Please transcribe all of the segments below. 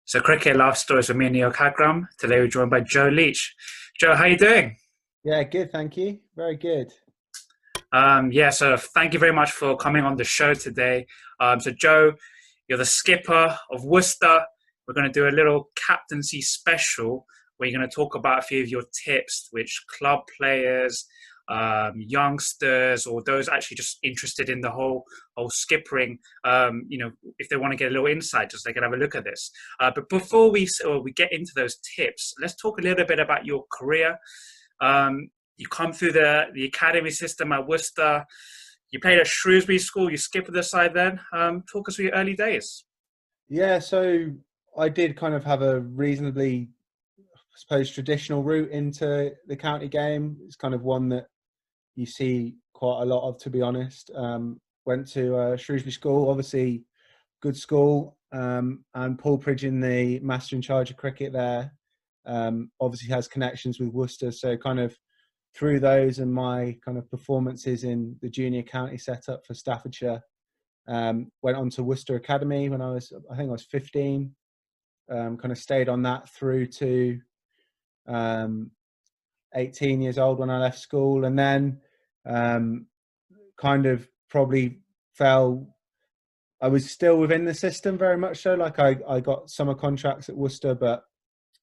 So Cricket Life Stories with me and Neel Khagram. Today we're joined by Joe Leach. Joe, how you doing? Yeah, good. Thank you. Very good. So thank you very much for coming on the show today. So Joe, you're the skipper of Worcester. We're going to do a little captaincy special where you're going to talk about a few of your tips, which club players, youngsters, or those actually just interested in the whole skippering, if they want to get a little insight, just they can have a look at this. But before we get into those tips, let's talk a little bit about your career. You come through the academy system at Worcester. You played at Shrewsbury School. You skipped the side then. Talk us through your early days. Yeah, so I did kind of have a reasonably, I suppose, traditional route into the county game. It's kind of one that you see quite a lot of, to be honest. Went to Shrewsbury School, obviously good school, and Paul Pridgeon, the master in charge of cricket there, obviously has connections with Worcester. So kind of through those and my kind of performances in the junior county setup for Staffordshire, went on to Worcester Academy when I think I was 15. Kind of stayed on that through to 18 years old when I left school, and then kind of probably fell. I was still within the system very much so. Like I got summer contracts at Worcester, but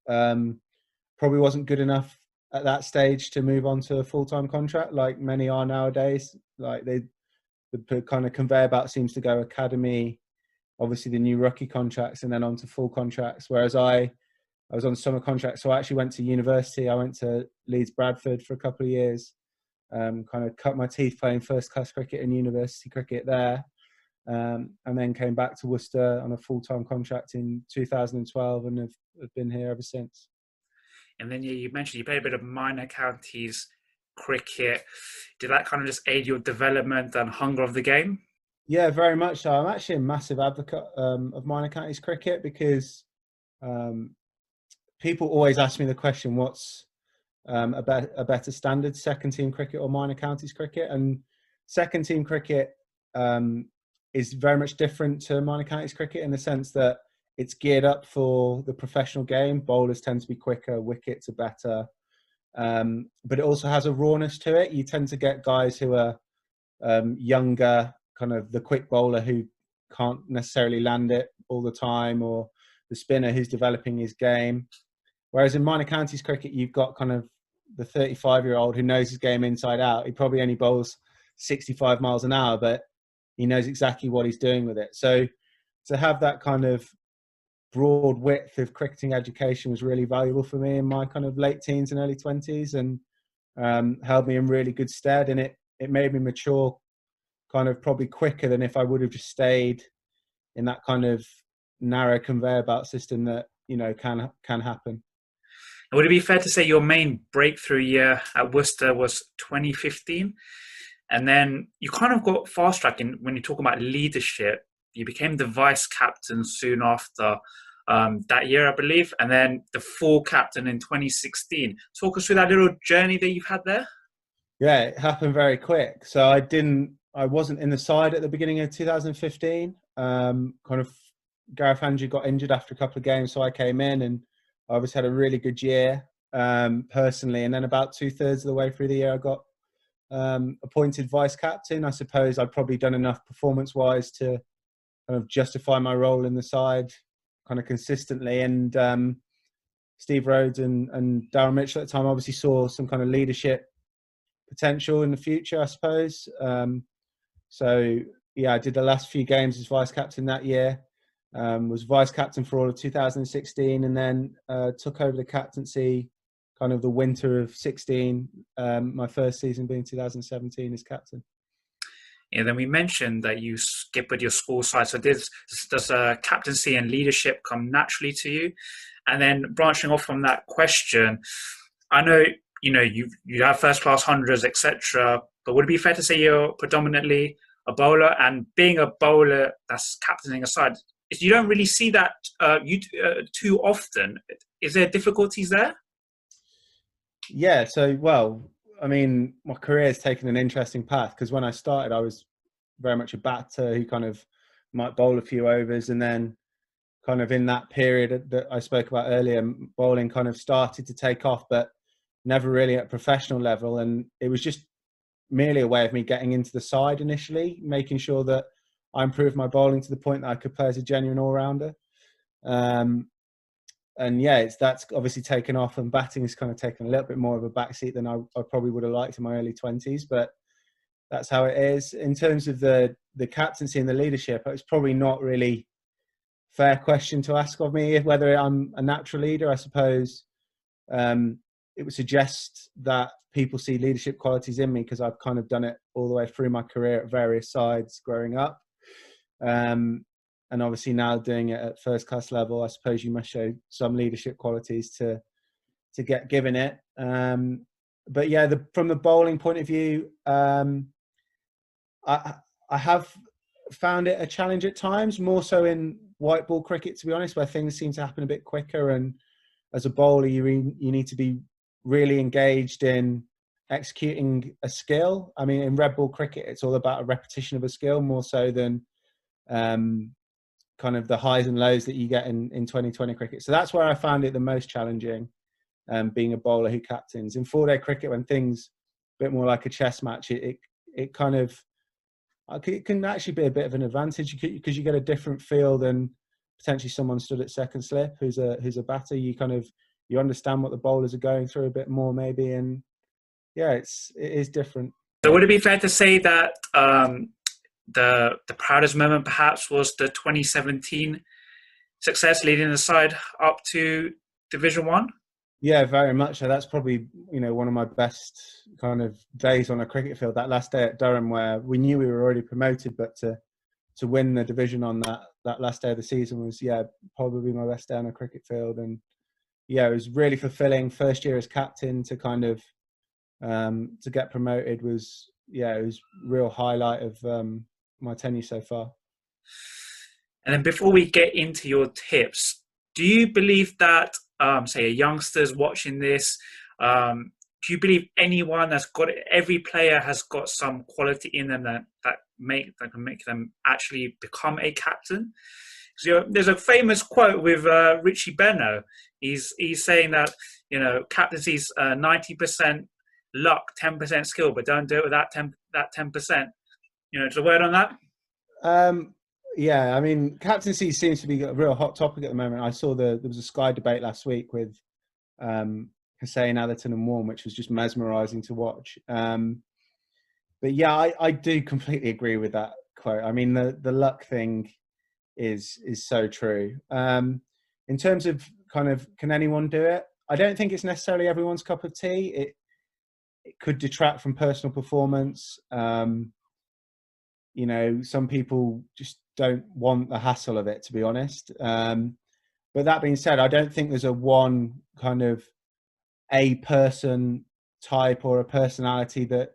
probably wasn't good enough at that stage to move on to a full-time contract like many are nowadays. Like the kind of conveyor belt seems to go academy, obviously the new rookie contracts, and then on to full contracts. Whereas I was on summer contracts, so I actually went to university. I went to Leeds Bradford for a couple of years, kind of cut my teeth playing first-class cricket and university cricket there, and then came back to Worcester on a full-time contract in 2012 and have been here ever since. And then you mentioned you played a bit of minor counties cricket. Did that kind of just aid your development and hunger of the game? Yeah, very much so. I'm actually a massive advocate of minor counties cricket because um, people always ask me the question, what's a better standard, second team cricket or minor counties cricket? And second team cricket is very much different to minor counties cricket in the sense that it's geared up for the professional game. Bowlers tend to be quicker, wickets are better, but it also has a rawness to it. You tend to get guys who are younger, kind of the quick bowler who can't necessarily land it all the time, or the spinner who's developing his game. Whereas in minor counties cricket, you've got kind of the 35-year-old who knows his game inside out. He probably only bowls 65 miles an hour, but he knows exactly what he's doing with it. So to have that kind of broad width of cricketing education was really valuable for me in my kind of late teens and early 20s, and held me in really good stead. And it made me mature kind of probably quicker than if I would have just stayed in that kind of narrow conveyor belt system that, you know, can happen. And would it be fair to say your main breakthrough year at Worcester was 2015? And then you kind of got fast tracking when you talk about leadership. You became the vice captain soon after that year, I believe, and then the full captain in 2016. Talk us through that little journey that you've had there. Yeah, it happened very quick. So I wasn't in the side at the beginning of 2015. Kind of Gareth Andrew got injured after a couple of games, so I came in and I obviously had a really good year personally. And then about 2/3 of the way through the year, I got appointed vice captain. I suppose I'd probably done enough performance-wise to kind of justify my role in the side kind of consistently. And Steve Rhodes and Darren Mitchell at the time obviously saw some kind of leadership potential in the future, I suppose. So yeah, I did the last few games as vice captain that year. Was vice captain for all of 2016, and then took over the captaincy kind of the winter of 16. My first season being 2017 as captain. And then we mentioned that you skip with your school side. So does captaincy and leadership come naturally to you? And then branching off from that question, I know you have first class hundreds, etc. But would it be fair to say you're predominantly a bowler? And being a bowler that's captaining a side, you don't really see that too often. Is there difficulties there? Yeah, so well, I mean, my career has taken an interesting path because when I started, I was very much a batter who kind of might bowl a few overs and then kind of in that period that I spoke about earlier, bowling kind of started to take off, but never really at professional level. And it was just merely a way of me getting into the side initially, making sure that I improved my bowling to the point that I could play as a genuine all-rounder. And yeah, that's obviously taken off, and batting has kind of taken a little bit more of a backseat than I probably would have liked in my early 20s, but that's how it is. In terms of the captaincy and the leadership, it's probably not really fair question to ask of me whether I'm a natural leader. I suppose it would suggest that people see leadership qualities in me because I've kind of done it all the way through my career at various sides growing up. And obviously now doing it at first class level, I suppose you must show some leadership qualities to get given it. But yeah, from the bowling point of view, I have found it a challenge at times, more so in white ball cricket, to be honest, where things seem to happen a bit quicker. And as a bowler, you need to be really engaged in executing a skill. I mean, in red ball cricket, it's all about a repetition of a skill more so than kind of the highs and lows that you get in 2020 cricket. So that's where I found it the most challenging, being a bowler who captains. In 4-day cricket, when things a bit more like a chess match, it kind of, it can actually be a bit of an advantage because you get a different feel than potentially someone stood at second slip who's a batter. You understand what the bowlers are going through a bit more maybe, and yeah, it is different. So would it be fair to say that the proudest moment perhaps was the 2017 success, leading the side up to Division 1? Yeah, very much so. That's probably, one of my best kind of days on a cricket field. That last day at Durham, where we knew we were already promoted, but to win the division on that last day of the season was, probably my best day on a cricket field. And yeah, it was really fulfilling. First year as captain to kind of to get promoted was, it was a real highlight of my tenure so far. And then before we get into your tips, do you believe that, say, a youngster's watching this, do you believe every player has got some quality in them that can make them actually become a captain? So, there's a famous quote with Richie Benaud. He's saying that, captaincy's 90% luck, 10% skill, but don't do it with that 10%. Is a word on that? Yeah, I mean, captaincy seems to be a real hot topic at the moment. I saw there was a Sky debate last week with Hussain, Atherton and Warren, which was just mesmerising to watch. But yeah, I do completely agree with that quote. I mean, the luck thing is so true. In terms of kind of, can anyone do it? I don't think it's necessarily everyone's cup of tea. It could detract from personal performance. Some people just don't want the hassle of it, to be honest. But that being said, I don't think there's a one kind of a person type or a personality that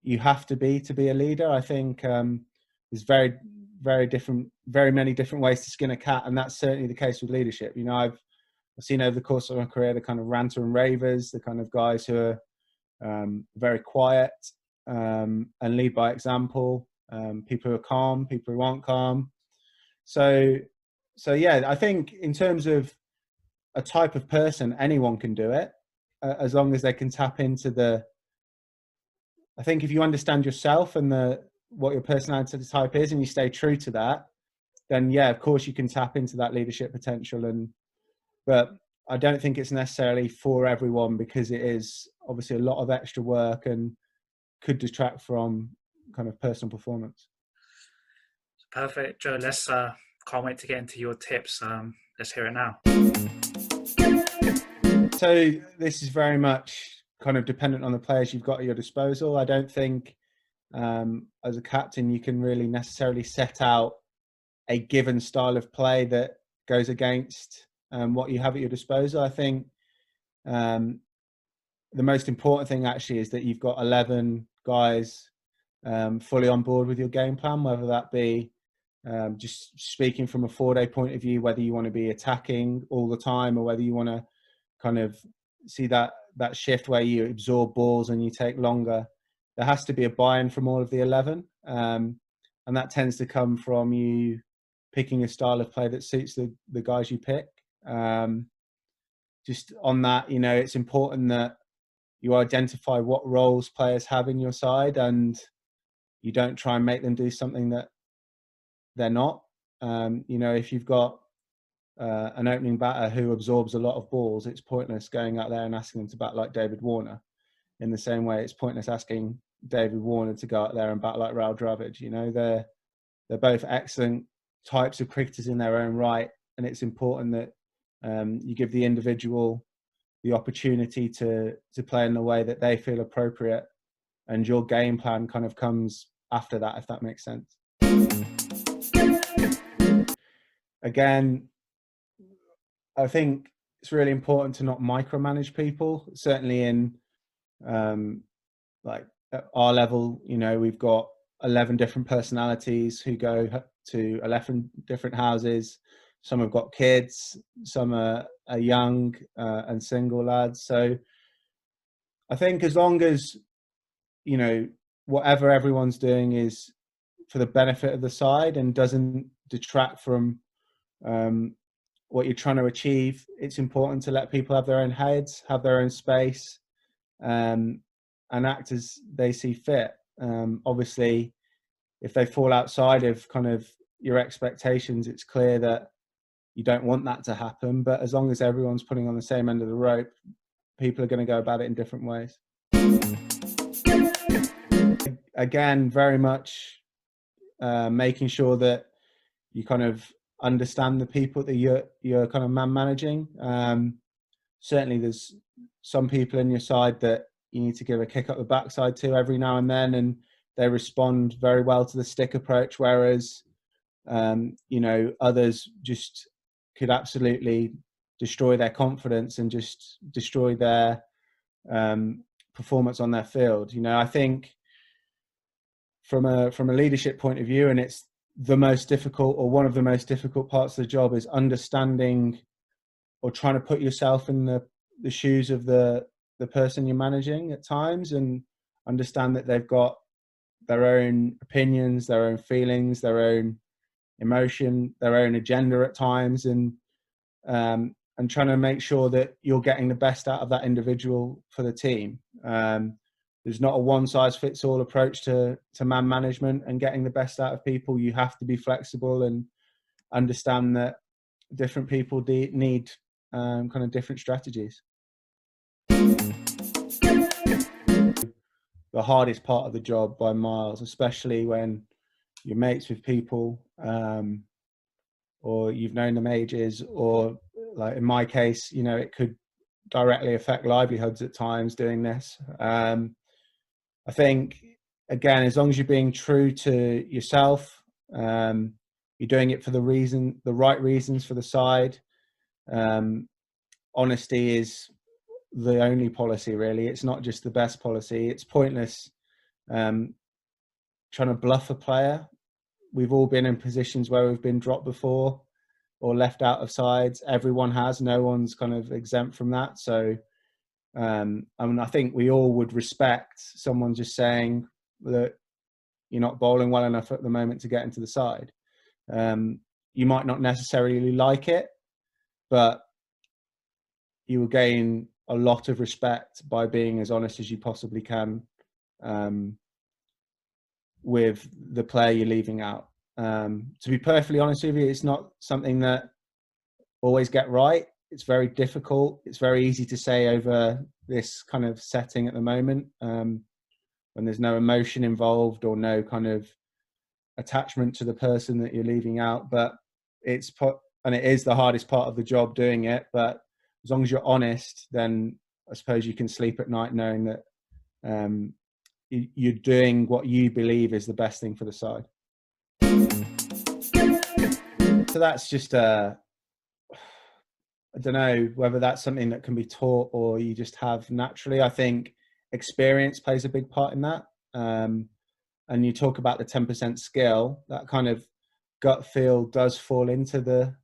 you have to be a leader. I think there's very many different ways to skin a cat, and that's certainly the case with leadership. I've seen over the course of my career the kind of ranter and ravers, the kind of guys who are very quiet and lead by example. People who are calm, people who aren't calm. So yeah, I think in terms of a type of person, anyone can do it as long as they can tap into I think if you understand yourself and what your personality type is and you stay true to that, then yeah, of course you can tap into that leadership potential. But I don't think it's necessarily for everyone because it is obviously a lot of extra work and could detract from kind of personal performance. Perfect, Joe. Can't wait to get into your tips. Let's hear it now. So this is very much kind of dependent on the players you've got at your disposal. I don't think as a captain you can really necessarily set out a given style of play that goes against what you have at your disposal. I think the most important thing actually is that you've got 11 guys fully on board with your game plan, whether that be just speaking from a 4-day point of view, whether you want to be attacking all the time or whether you want to kind of see that shift where you absorb balls and you take longer. There has to be a buy-in from all of the 11. And that tends to come from you picking a style of play that suits the guys you pick. Just on that, you know, it's important that you identify what roles players have in your side, and you don't try and make them do something that they're not. You know, if you've got an opening batter who absorbs a lot of balls, it's pointless going out there and asking them to bat like David Warner. In the same way, it's pointless asking David Warner to go out there and bat like Raul Dravid. You know, they're both excellent types of cricketers in their own right, and it's important that you give the individual the opportunity to play in the way that they feel appropriate, and your game plan kind of comes after that, if that makes sense. Again, I think it's really important to not micromanage people. Certainly in like at our level, you know, we've got 11 different personalities who go to 11 different houses. Some have got kids, some are young and single lads. So I think as long as, you know, whatever everyone's doing is for the benefit of the side and doesn't detract from what you're trying to achieve, it's important to let people have their own heads, have their own space, and act as they see fit. Obviously, if they fall outside of kind of your expectations, it's clear that you don't want that to happen. But as long as everyone's putting on the same end of the rope, people are going to go about it in different ways. Again, very much making sure that you kind of understand the people that you're kind of managing. Certainly there's some people in your side that you need to give a kick up the backside to every now and then, and they respond very well to the stick approach, whereas you know, others just could absolutely destroy their confidence and just destroy their performance on their field. You know, I think from a leadership point of view, and it's the most difficult, or one of the most difficult parts of the job, is understanding or trying to put yourself in the shoes of the person you're managing at times, and understand that they've got their own opinions, their own feelings, their own emotion, their own agenda at times, and trying to make sure that you're getting the best out of that individual for the team. There's not a one-size-fits-all approach to man management and getting the best out of people. You have to be flexible and understand that different people need kind of different strategies. The hardest part of the job by miles, especially when you're mates with people, or you've known them ages, or like in my case, you know, it could directly affect livelihoods at times doing this. I think, again, as long as you're being true to yourself, you're doing it for the right reasons for the side. Honesty is the only policy, really. It's not just the best policy. It's pointless trying to bluff a player. We've all been in positions where we've been dropped before or left out of sides. Everyone has. No one's kind of exempt from that. So I mean, I think we all would respect someone just saying that you're not bowling well enough at the moment to get into the side. You might not necessarily like it, but you will gain a lot of respect by being as honest as you possibly can with the player you're leaving out. To be perfectly honest with you, it's not something that always get right. It's very difficult. It's very easy to say over this kind of setting at the moment, when there's no emotion involved or no kind of attachment to the person that you're leaving out. But it is the hardest part of the job doing it. But as long as you're honest, then I suppose you can sleep at night knowing that you're doing what you believe is the best thing for the side. So that's just I don't know whether that's something that can be taught or you just have naturally. I think experience plays a big part in that. And you talk about the 10% skill, that kind of gut feel does fall into the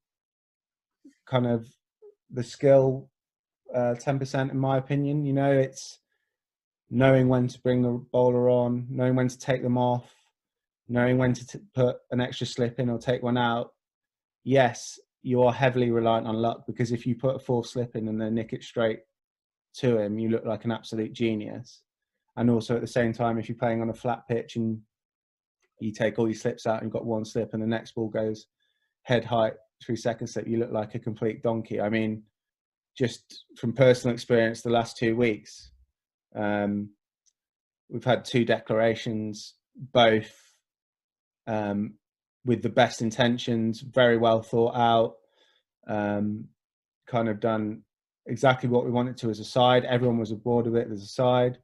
kind of the skill 10%, in my opinion. You know, it's knowing when to bring the bowler on, knowing when to take them off, knowing when to put an extra slip in or take one out. yes, you are heavily reliant on luck, because if you put a fourth slip in and then nick it straight to him, you look like an absolute genius. And also at the same time, if you're playing on a flat pitch and you take all your slips out and you've got one slip and the next ball goes head height through second slip, you look like a complete donkey. I mean, just from personal experience, the last 2 weeks, we've had 2 declarations, both with the best intentions, very well thought out, kind of done exactly what we wanted to as a side. Everyone was aboard with it as a side.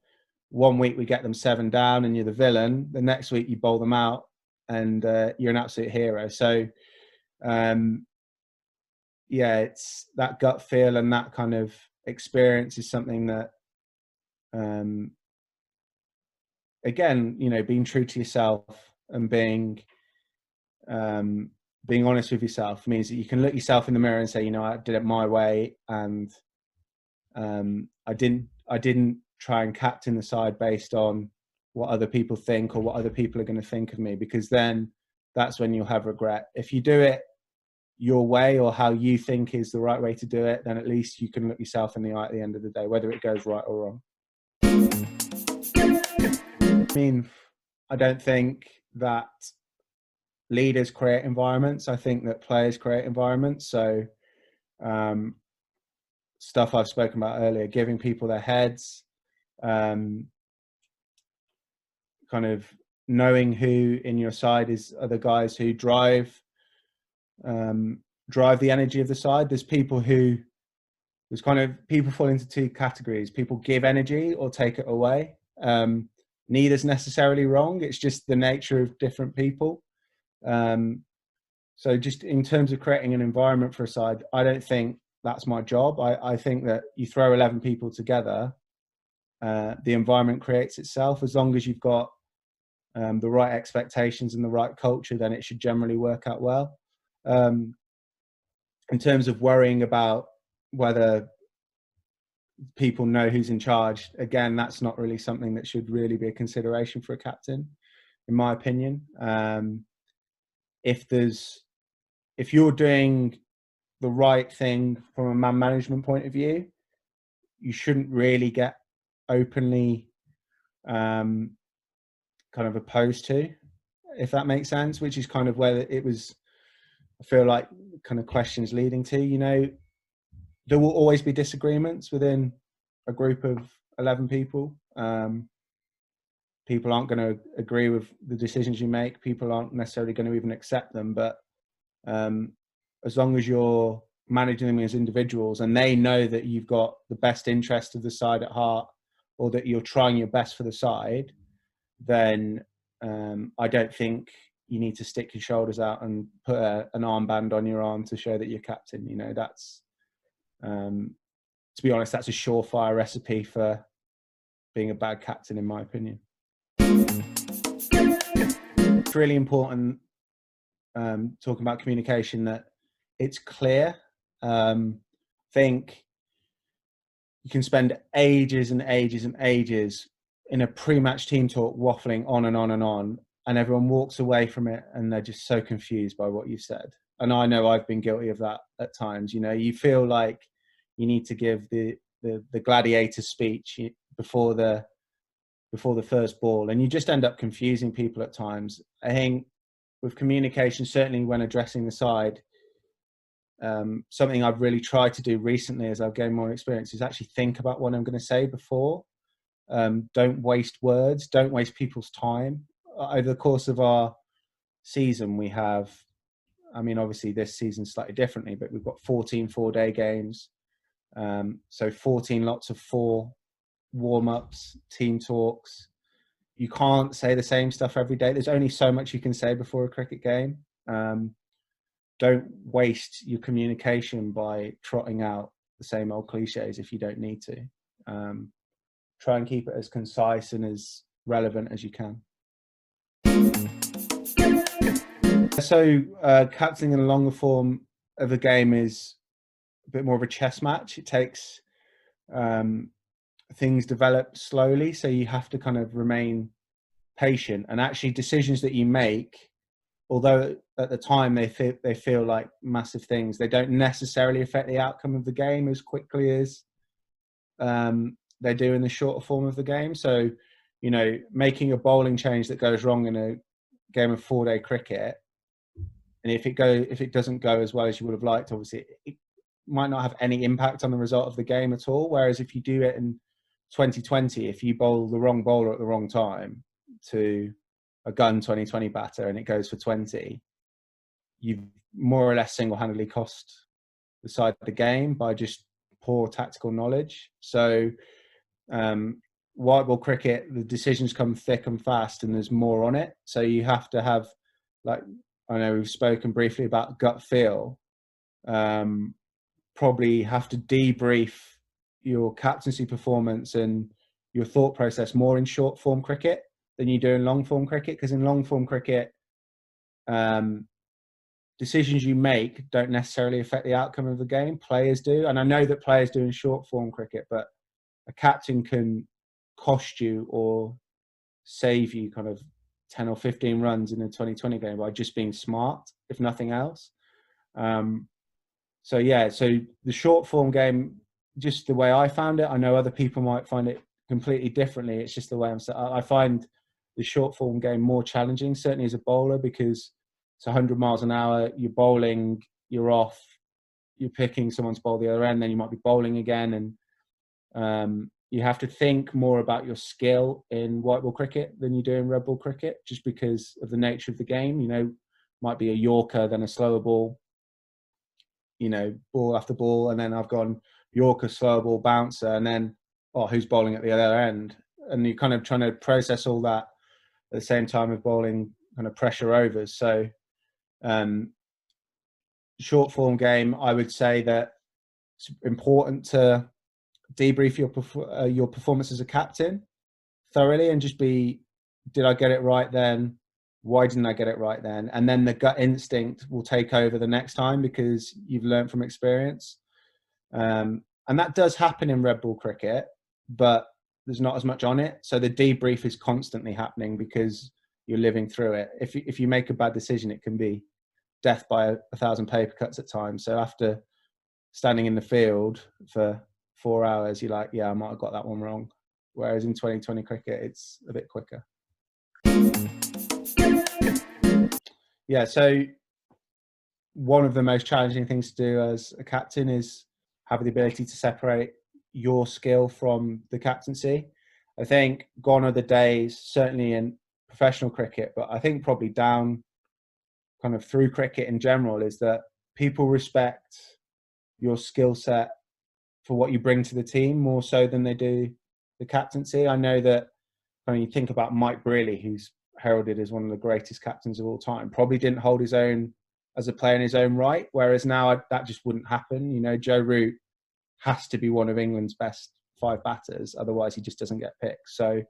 One week we get them 7 down and you're the villain. The next week you bowl them out and you're an absolute hero. So, yeah, it's that gut feel and that kind of experience is something that, again, you know, being true to yourself and being honest with yourself means that you can look yourself in the mirror and say, you know, I did it my way, and I didn't try and captain the side based on what other people think or what other people are going to think of me, because then that's when you'll have regret. If you do it your way or how you think is the right way to do it, then at least you can look yourself in the eye at the end of the day, whether it goes right or wrong. I mean, I don't think that leaders create environments. I think that players create environments. So stuff I've spoken about earlier, giving people their heads, kind of knowing who in your side are the guys who drive the energy of the side. There's people fall into 2 categories. People give energy or take it away. Neither's necessarily wrong. It's just the nature of different people. So just in terms of creating an environment for a side, I don't think that's my job. I think that you throw 11 people together, the environment creates itself. As long as you've got the right expectations and the right culture, then it should generally work out well. In terms of worrying about whether people know who's in charge, again, that's not really something that should really be a consideration for a captain, in my opinion. If you're doing the right thing from a man management point of view, you shouldn't really get openly kind of opposed to, if that makes sense, which is kind of where it was, I feel like, kind of questions leading to. You know, there will always be disagreements within a group of 11 people. People aren't going to agree with the decisions you make. People aren't necessarily going to even accept them. But as long as you're managing them as individuals and they know that you've got the best interest of the side at heart, or that you're trying your best for the side, then I don't think you need to stick your shoulders out and put an armband on your arm to show that you're captain. You know, that's, to be honest, that's a surefire recipe for being a bad captain, in my opinion. It's really important, talking about communication, that it's clear. Think you can spend ages and ages and ages in a pre-match team talk waffling on and on and on, and everyone walks away from it and they're just so confused by what you said. And I know I've been guilty of that at times. You know, you feel like you need to give the gladiator speech before the first ball, and you just end up confusing people at times. I think with communication, certainly when addressing the side, something I've really tried to do recently as I've gained more experience is actually think about what I'm going to say before. Don't waste words, don't waste people's time. Over the course of our season, we have, I mean, obviously this season slightly differently, but we've got 14 4-day games. So 14 lots of 4 warm-ups, team talks. You can't say the same stuff every day. There's only so much you can say before a cricket game. Don't waste your communication by trotting out the same old cliches if you don't need to. Try and keep it as concise and as relevant as you can. So captaining in a longer form of a game is a bit more of a chess match. It takes things develop slowly, so you have to kind of remain patient, and actually decisions that you make, although at the time they feel like massive things. They don't necessarily affect the outcome of the game as quickly as they do in the shorter form of the game. So, you know, making a bowling change that goes wrong in a game of 4-day cricket, and if it doesn't go as well as you would have liked, obviously it might not have any impact on the result of the game at all. Whereas if you do it in 2020, if you bowl the wrong bowler at the wrong time to a gun 2020 batter and it goes for 20, you've more or less single-handedly cost the side of the game by just poor tactical knowledge. So white ball cricket, the decisions come thick and fast and there's more on it. So you have to have, like, I know we've spoken briefly about gut feel, probably have to debrief your captaincy performance and your thought process more in short form cricket than you do in long form cricket. Because in long form cricket, decisions you make don't necessarily affect the outcome of the game. Players do. And I know that players do in short form cricket, but a captain can cost you or save you kind of 10 or 15 runs in a 2020 game by just being smart, if nothing else. So the short form game, just the way I found it, I know other people might find it completely differently. It's just the way I find the short form game more challenging, certainly as a bowler, because it's 100 miles an hour, you're bowling, you're off, you're picking someone's ball the other end, then you might be bowling again. And you have to think more about your skill in white ball cricket than you do in red ball cricket, just because of the nature of the game. You know, might be a Yorker, then a slower ball, you know, ball after ball, and then I've gone Yorker, slower ball, bouncer, and then, who's bowling at the other end? And you're kind of trying to process all that at the same time of bowling kind of pressure overs. So short form game, I would say that it's important to debrief your performance as a captain thoroughly and just be, did I get it right then? Why didn't I get it right then? And then the gut instinct will take over the next time because you've learned from experience. And that does happen in red ball cricket, but there's not as much on it. So the debrief is constantly happening because you're living through it. If you make a bad decision, it can be death by 1,000 paper cuts at times. So after standing in the field for 4 hours, you're like, yeah, I might have got that one wrong. Whereas in 2020 cricket, it's a bit quicker. Yeah, so one of the most challenging things to do as a captain is have the ability to separate your skill from the captaincy. I think gone are the days, certainly in professional cricket, but I think probably down kind of through cricket in general, is that people respect your skill set for what you bring to the team more so than they do the captaincy. I know that when you think about Mike Brearley, who's heralded as one of the greatest captains of all time, probably didn't hold his own as a player in his own right, whereas now that just wouldn't happen. You know, Joe Root has to be one of England's best 5 batters, otherwise he just doesn't get picked. So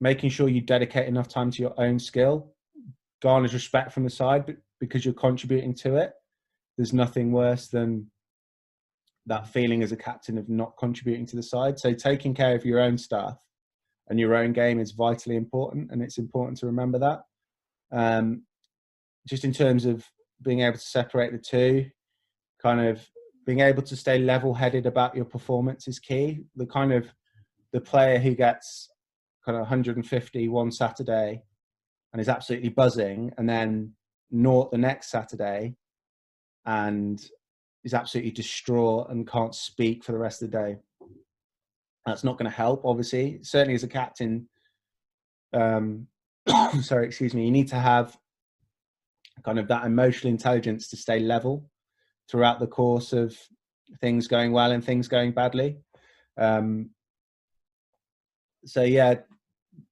making sure you dedicate enough time to your own skill garners respect from the side because you're contributing to it. There's nothing worse than that feeling as a captain of not contributing to the side. So taking care of your own stuff and your own game is vitally important, and it's important to remember that. Just in terms of being able to separate the two, kind of being able to stay level-headed about your performance is key. The player who gets kind of 150 one Saturday and is absolutely buzzing, and then naught the next Saturday and is absolutely distraught and can't speak for the rest of the day, that's not going to help, obviously. Certainly as a captain, sorry, excuse me, you need to have kind of that emotional intelligence to stay level throughout the course of things going well and things going badly. So yeah,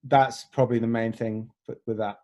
that's probably the main thing with that.